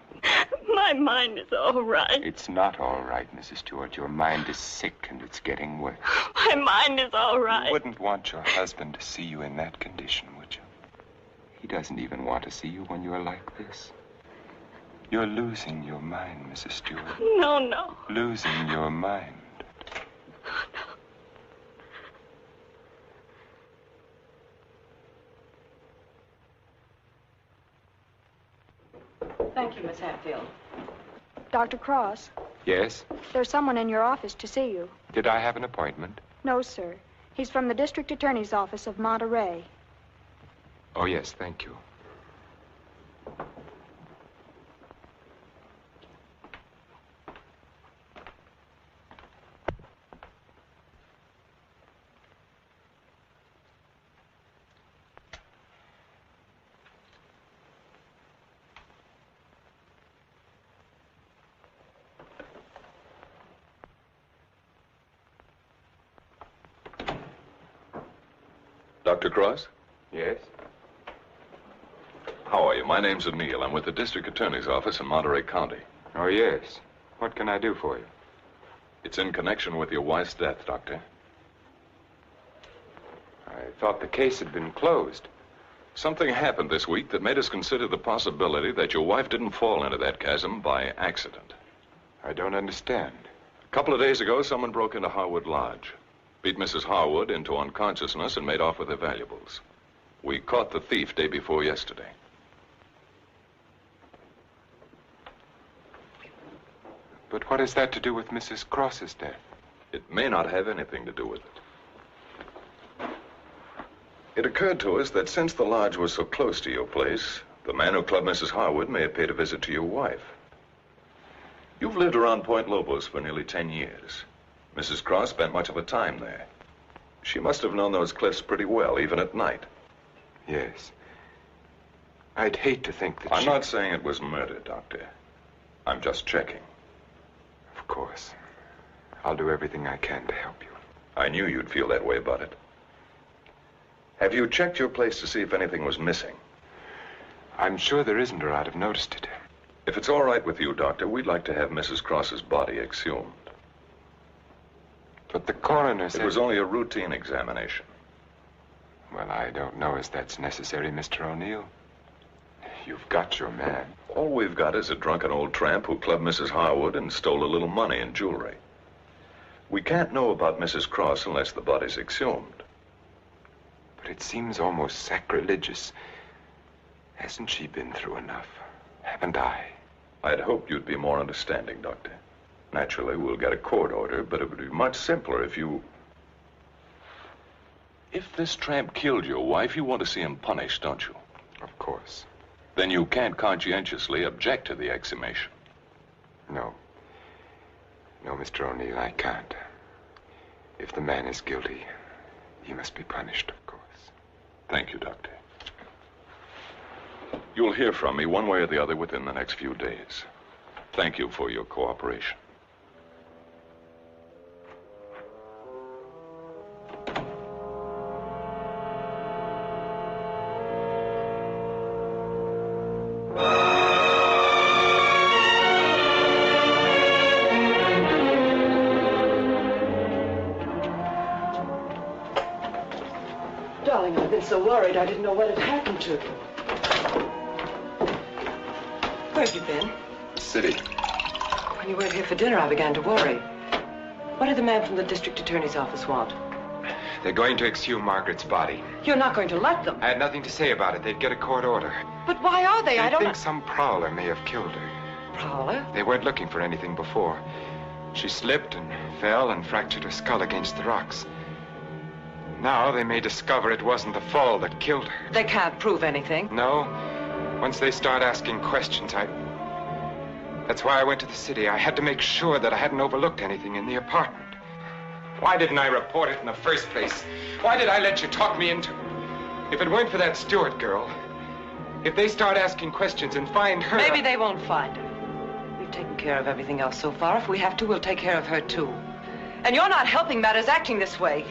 My mind is all right. It's not all right, Mrs. Stewart. Your mind is sick, and it's getting worse. My mind is all right. You wouldn't want your husband to see you in that condition, would you? He doesn't even want to see you when you're like this. You're losing your mind, Mrs. Stewart. No, no. Losing your mind. Thank you, Miss Hatfield. Dr. Cross, Yes? there's someone in your office to see you. Did I have an appointment? No, sir. He's from the District Attorney's Office of Monterey. Oh, yes, thank you. Dr. Cross? Yes? How are you? My name's O'Neill. I'm with the District Attorney's Office in Monterey County. Oh, yes. What can I do for you? It's in connection with your wife's death, Doctor. I thought the case had been closed. Something happened this week that made us consider the possibility that your wife didn't fall into that chasm by accident. I don't understand. A couple of days ago, someone broke into Harwood Lodge, beat Mrs. Harwood into unconsciousness, and made off with her valuables. We caught the thief day before yesterday. But what has that to do with Mrs. Cross's death? It may not have anything to do with it. It occurred to us that since the lodge was so close to your place, the man who clubbed Mrs. Harwood may have paid a visit to your wife. You've lived around Point Lobos for nearly 10 years. Mrs. Cross spent much of her time there. She must have known those cliffs pretty well, even at night. Yes. I'd hate to think that I'm not saying it was murder, Doctor. I'm just checking. Of course. I'll do everything I can to help you. I knew you'd feel that way about it. Have you checked your place to see if anything was missing? I'm sure there isn't, or I'd have noticed it. If it's all right with you, Doctor, we'd like to have Mrs. Cross's body exhumed. But the coroner said... It was only a routine examination. Well, I don't know as that's necessary, Mr. O'Neill. You've got your man. All we've got is a drunken old tramp who clubbed Mrs. Harwood and stole a little money and jewelry. We can't know about Mrs. Cross unless the body's exhumed. But it seems almost sacrilegious. Hasn't she been through enough? Haven't I? I'd hoped you'd be more understanding, Doctor. Naturally, we'll get a court order, but it would be much simpler if you... If this tramp killed your wife, you want to see him punished, don't you? Of course. Then you can't conscientiously object to the exhumation. No. No, Mr. O'Neill, I can't. If the man is guilty, he must be punished, of course. Thank you, Doctor. You'll hear from me one way or the other within the next few days. Thank you for your cooperation. Darling, I've been so worried I didn't know what had happened to you. Where have you been? City. When you weren't here for dinner, I began to worry. What did the man from the district attorney's office want? They're going to exhume Margaret's body. You're not going to let them. I had nothing to say about it. They'd get a court order. But why are they? I don't think some prowler may have killed her. Prowler? They weren't looking for anything before. She slipped and fell and fractured her skull against the rocks. Now they may discover it wasn't the fall that killed her. They can't prove anything. No. Once they start asking questions, That's why I went to the city. I had to make sure that I hadn't overlooked anything in the apartment. Why didn't I report it in the first place? Why did I let you talk me into it? If it weren't for that Stewart girl, if they start asking questions and find her... Maybe they won't find her. We've taken care of everything else so far. If we have to, we'll take care of her, too. And you're not helping matters acting this way.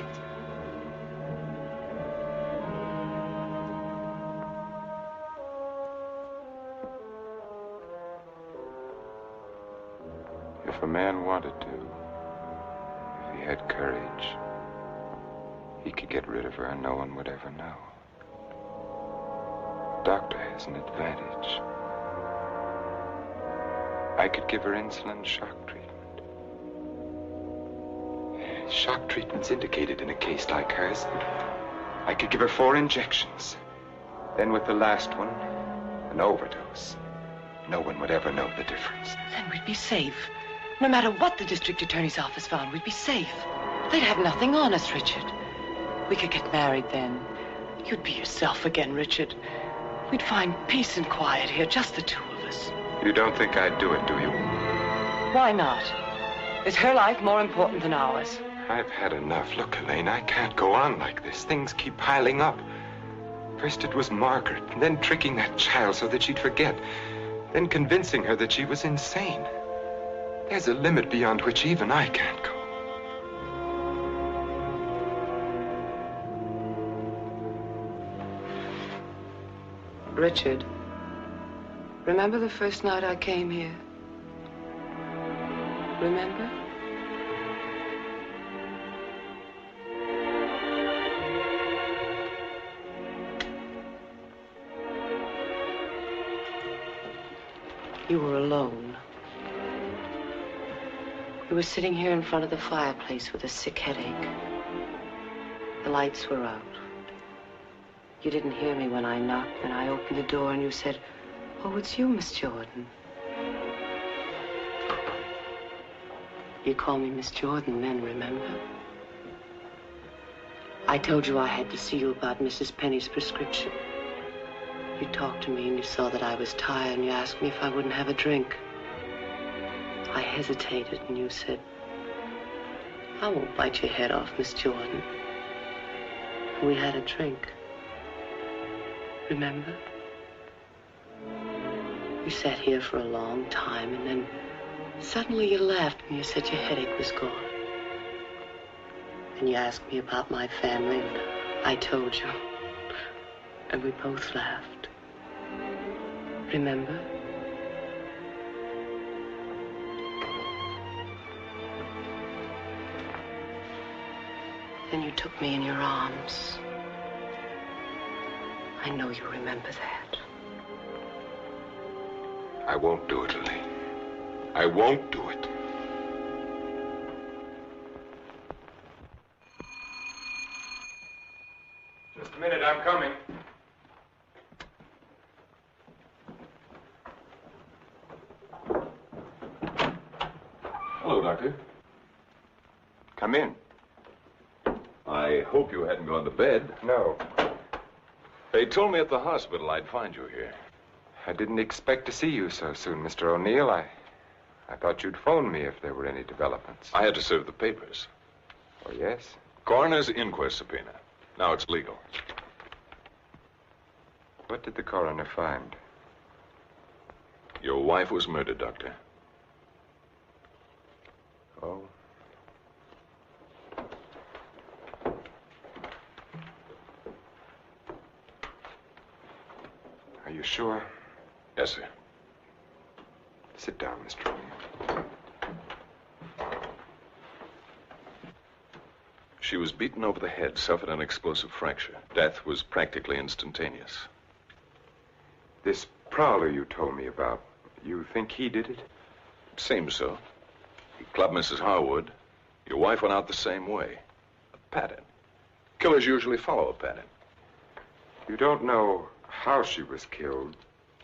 If a man wanted to, if he had courage, he could get rid of her and no one would ever know. The doctor has an advantage. I could give her insulin shock treatment. Shock treatment's indicated in a case like hers. I could give her 4 injections. Then with the last one, an overdose. No one would ever know the difference. Then we'd be safe. No matter what the district attorney's office found, we'd be safe. They'd have nothing on us, Richard. We could get married then. You'd be yourself again, Richard. We'd find peace and quiet here, just the 2 of us. You don't think I'd do it, do you? Why not? Is her life more important than ours? I've had enough. Look, Elaine, I can't go on like this. Things keep piling up. First it was Margaret, and then tricking that child so that she'd forget. Then convincing her that she was insane. There's a limit beyond which even I can't go. Richard, remember the first night I came here? Remember? You were alone. You were sitting here in front of the fireplace with a sick headache. The lights were out. You didn't hear me when I knocked, and I opened the door and you said, "Oh, it's you, Miss Jordan." You called me Miss Jordan then, remember? I told you I had to see you about Mrs. Penny's prescription. You talked to me and you saw that I was tired and you asked me if I wouldn't have a drink. I hesitated and you said, "I won't bite your head off, Miss Jordan." We had a drink. Remember? You sat here for a long time and then suddenly you laughed and you said your headache was gone. And you asked me about my family and I told you. And we both laughed. Remember? Then you took me in your arms. I know you remember that. I won't do it, Elaine. I won't do it. Just a minute, I'm coming. Hello, Doctor. Come in. I hope you hadn't gone to bed. No. They told me at the hospital I'd find you here. I didn't expect to see you so soon, Mr. O'Neill. I thought you'd phone me if there were any developments. I had to serve the papers. Oh, yes? Coroner's inquest subpoena. Now it's legal. What did the coroner find? Your wife was murdered, Doctor. Oh? Are you sure? Yes, sir. Sit down, Mr. O'Neill. She was beaten over the head, suffered an explosive fracture. Death was practically instantaneous. This prowler you told me about, you think he did it? It seems so. He clubbed Mrs. Harwood. Your wife went out the same way. A pattern. Killers usually follow a pattern. You don't know how she was killed?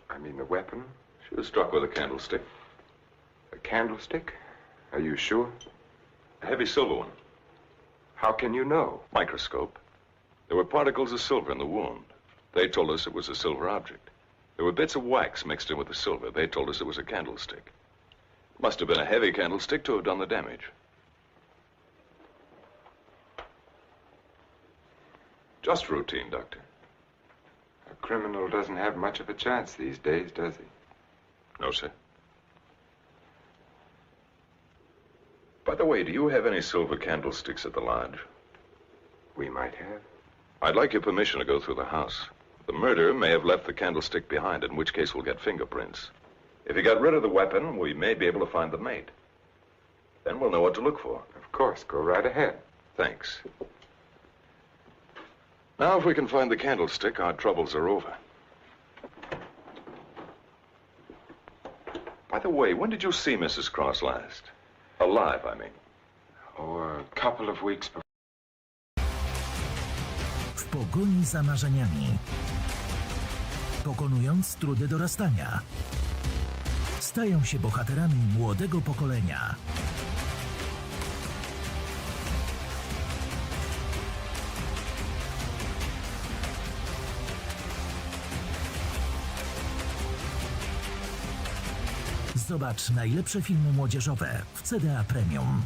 I mean, the weapon? She was struck with a candlestick. A candlestick? Are you sure? A heavy silver one. How can you know? Microscope. There were particles of silver in the wound. They told us it was a silver object. There were bits of wax mixed in with the silver. They told us it was a candlestick. Must have been a heavy candlestick to have done the damage. Just routine, Doctor. A criminal doesn't have much of a chance these days, does he? No, sir. By the way, do you have any silver candlesticks at the lodge? We might have. I'd like your permission to go through the house. The murderer may have left the candlestick behind, in which case we'll get fingerprints. If he got rid of the weapon, we may be able to find the mate. Then we'll know what to look for. Of course, go right ahead. Thanks. Now, if we can find the candlestick, our troubles are over. By the way, when did you see Mrs. Cross last? Alive, I mean. Oh, a couple of weeks before. W pogoni za marzeniami. Pokonując trudy dorastania. Stają się bohaterami młodego pokolenia. Zobacz najlepsze filmy młodzieżowe w CDA Premium.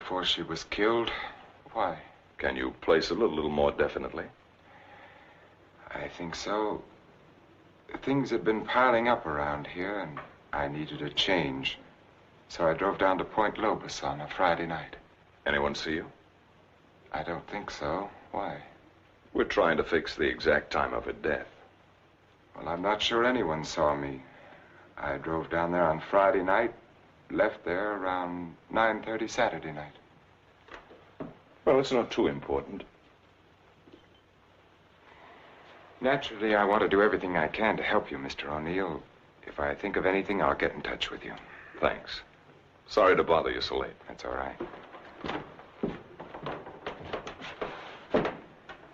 Before she was killed? Why? Can you place it a little more definitely? I think so. Things had been piling up around here, and I needed a change. So I drove down to Point Lobos on a Friday night. Anyone see you? I don't think so. Why? We're trying to fix the exact time of her death. Well, I'm not sure anyone saw me. I drove down there on Friday night, left there around 9:30 Saturday night. Well, it's not too important. Naturally, I want to do everything I can to help you, Mr. O'Neill. If I think of anything, I'll get in touch with you. Thanks. Sorry to bother you so late. That's all right.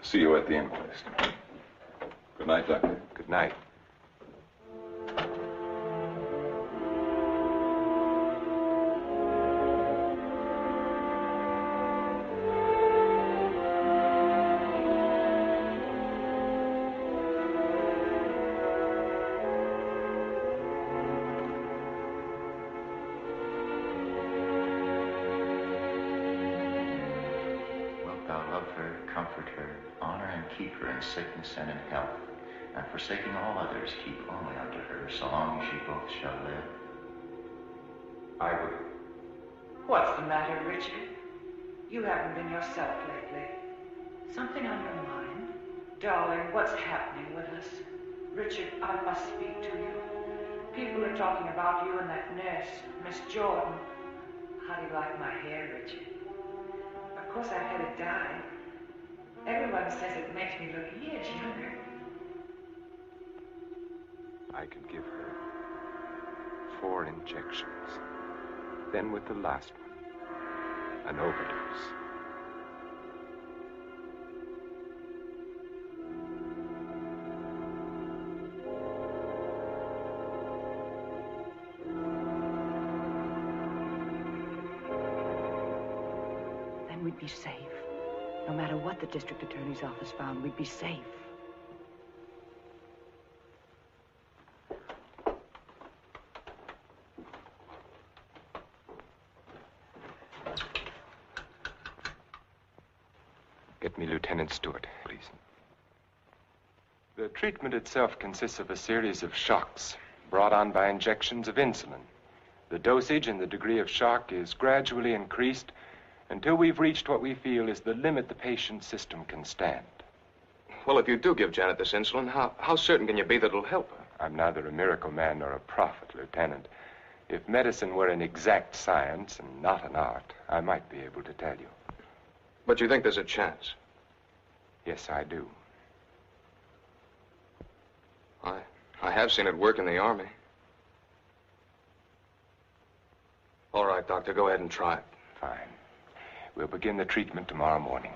See you at the inquest. Good night, Doctor. Good night. Sickness and in health, and forsaking all others, keep only unto her, so long as ye both shall live. I will. What's the matter, Richard? You haven't been yourself lately. Something on your mind? Darling, what's happening with us? Richard, I must speak to you. People are talking about you and that nurse, Miss Jordan. How do you like my hair, Richard? Of course, I've had it dyed. Everyone says it makes me look years younger. I can give her 4 injections. Then with the last one, an overdose. Then we'd be safe. No matter what the district attorney's office found, we'd be safe. Get me Lieutenant Stewart, please. The treatment itself consists of a series of shocks brought on by injections of insulin. The dosage and the degree of shock is gradually increased until we've reached what we feel is the limit the patient's system can stand. Well, if you do give Janet this insulin, how certain can you be that it'll help her? I'm neither a miracle man nor a prophet, Lieutenant. If medicine were an exact science and not an art, I might be able to tell you. But you think there's a chance? Yes, I do. I have seen it work in the Army. All right, Doctor, go ahead and try it. Fine. We'll begin the treatment tomorrow morning.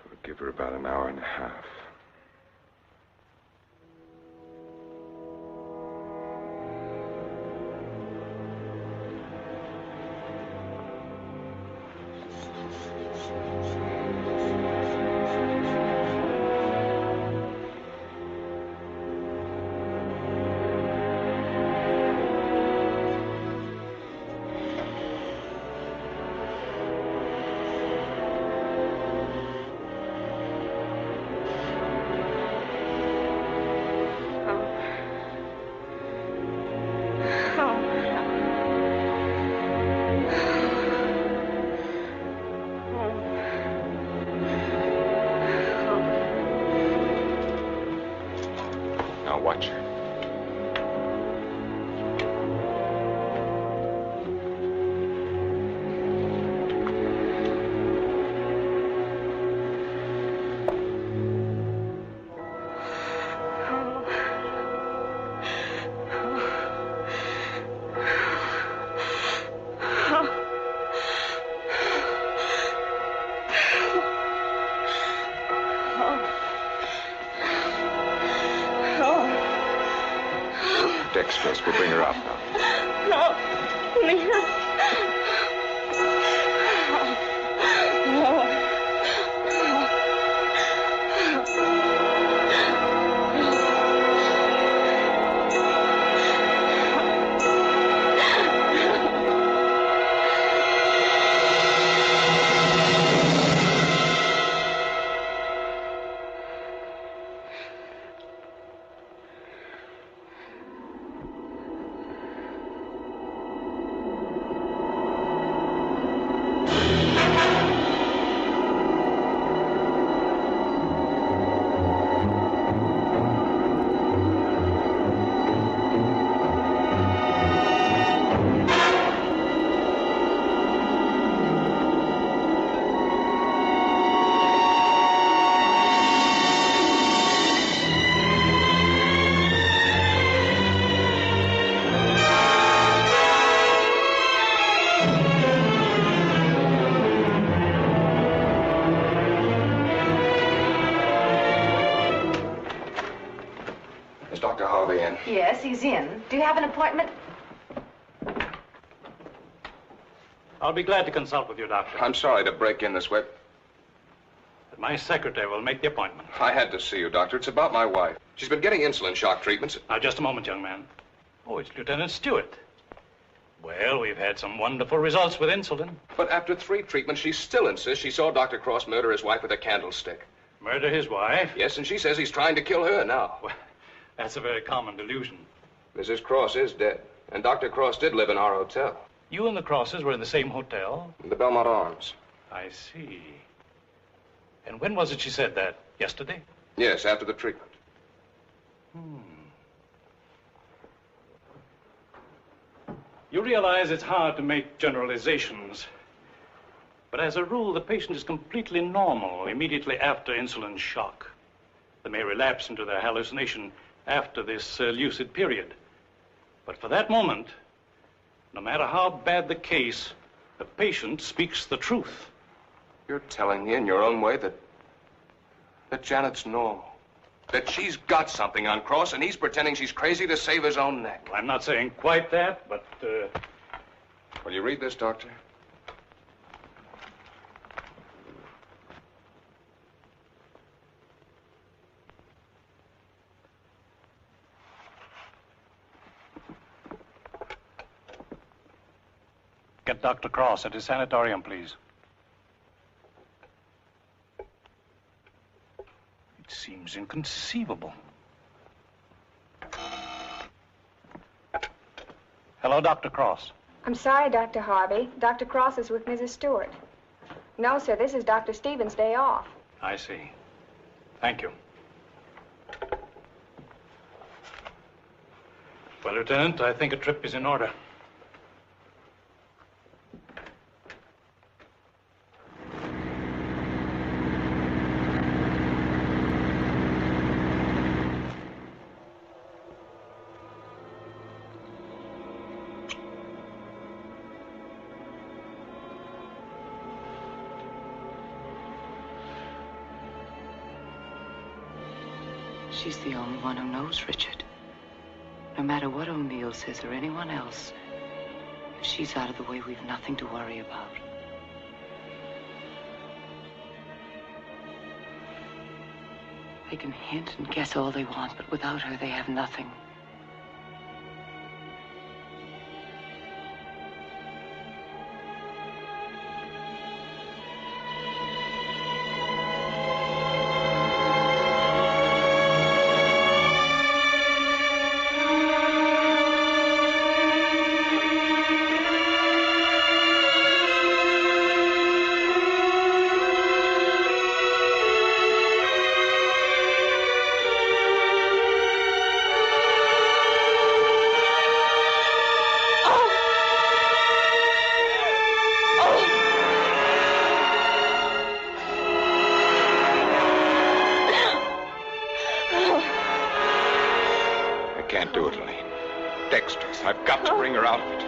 We'll give her about an hour and a half. Now watch her. Dextrose will bring her up now. No, Leah. Yes, he's in. Do you have an appointment? I'll be glad to consult with you, Doctor. I'm sorry to break in this way. But my secretary will make the appointment. I had to see you, Doctor. It's about my wife. She's been getting insulin shock treatments. Now, just a moment, young man. Oh, it's Lieutenant Stewart. Well, we've had some wonderful results with insulin. But after 3 treatments, she still insists she saw Dr. Cross murder his wife with a candlestick. Murder his wife? Yes, and she says he's trying to kill her now. Well, that's a very common delusion. Mrs. Cross is dead, and Dr. Cross did live in our hotel. You and the Crosses were in the same hotel? The Belmont Arms. I see. And when was it she said that? Yesterday? Yes, after the treatment. You realize it's hard to make generalizations. But as a rule, the patient is completely normal immediately after insulin shock. They may relapse into their hallucination after this lucid period. But for that moment, no matter how bad the case, the patient speaks the truth. You're telling me in your own way that Janet's normal. That she's got something on Cross, and he's pretending she's crazy to save his own neck. I'm not saying quite that, but, Will you read this, Doctor? Get Dr. Cross at his sanatorium, please. It seems inconceivable. Hello, Dr. Cross. I'm sorry, Dr. Harvey. Dr. Cross is with Mrs. Stewart. No, sir, this is Dr. Stevens' day off. I see. Thank you. Well, Lieutenant, I think a trip is in order. She's the only one who knows, Richard. No matter what O'Neill says or anyone else, if she's out of the way, we've nothing to worry about. They can hint and guess all they want, but without her, they have nothing. can't do it, Elaine. Dexterous. I've got to bring her out of it.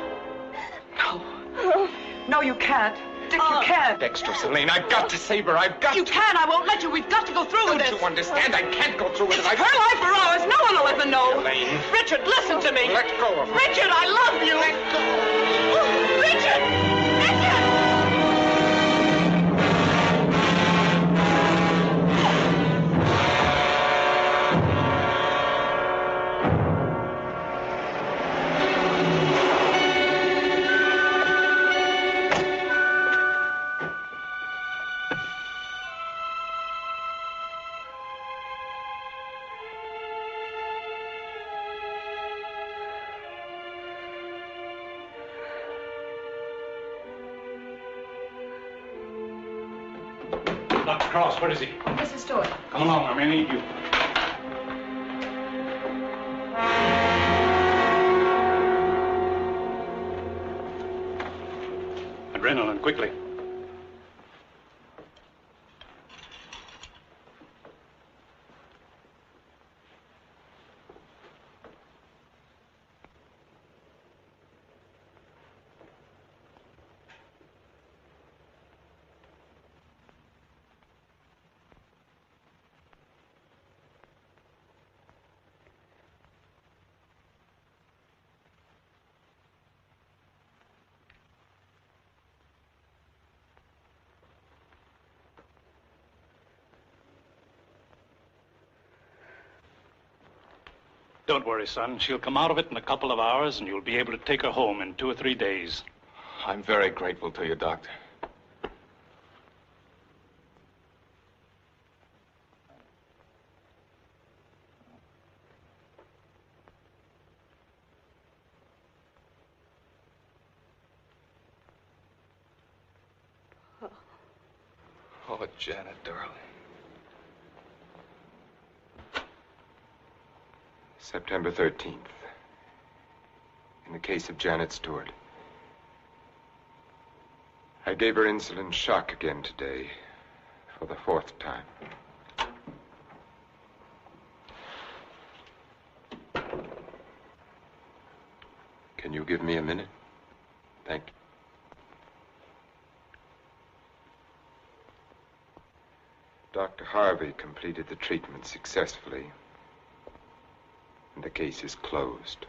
No. No, you can't. Dick, you can't. Dexterous, Elaine. I've got to save her. I've got You can. I won't let you. We've got to go through with this. Don't you understand? I can't go through with it. Her life or ours. No one will ever know. Elaine. Richard, listen to me. Let go of me. Richard, I love you. Let go. Richard! Richard! Dr. Cross, where is he? Mrs. Stewart. Come along, I may need you. Adrenaline, quickly. Don't worry, son. She'll come out of it in a couple of hours, and you'll be able to take her home in 2 or 3 days. I'm very grateful to you, Doctor. Oh, Janet, darling. September 13th. In the case of Janet Stewart. I gave her insulin shock again today, for the 4th time. Can you give me a minute? Thank you. Dr. Harvey completed the treatment successfully, and the case is closed.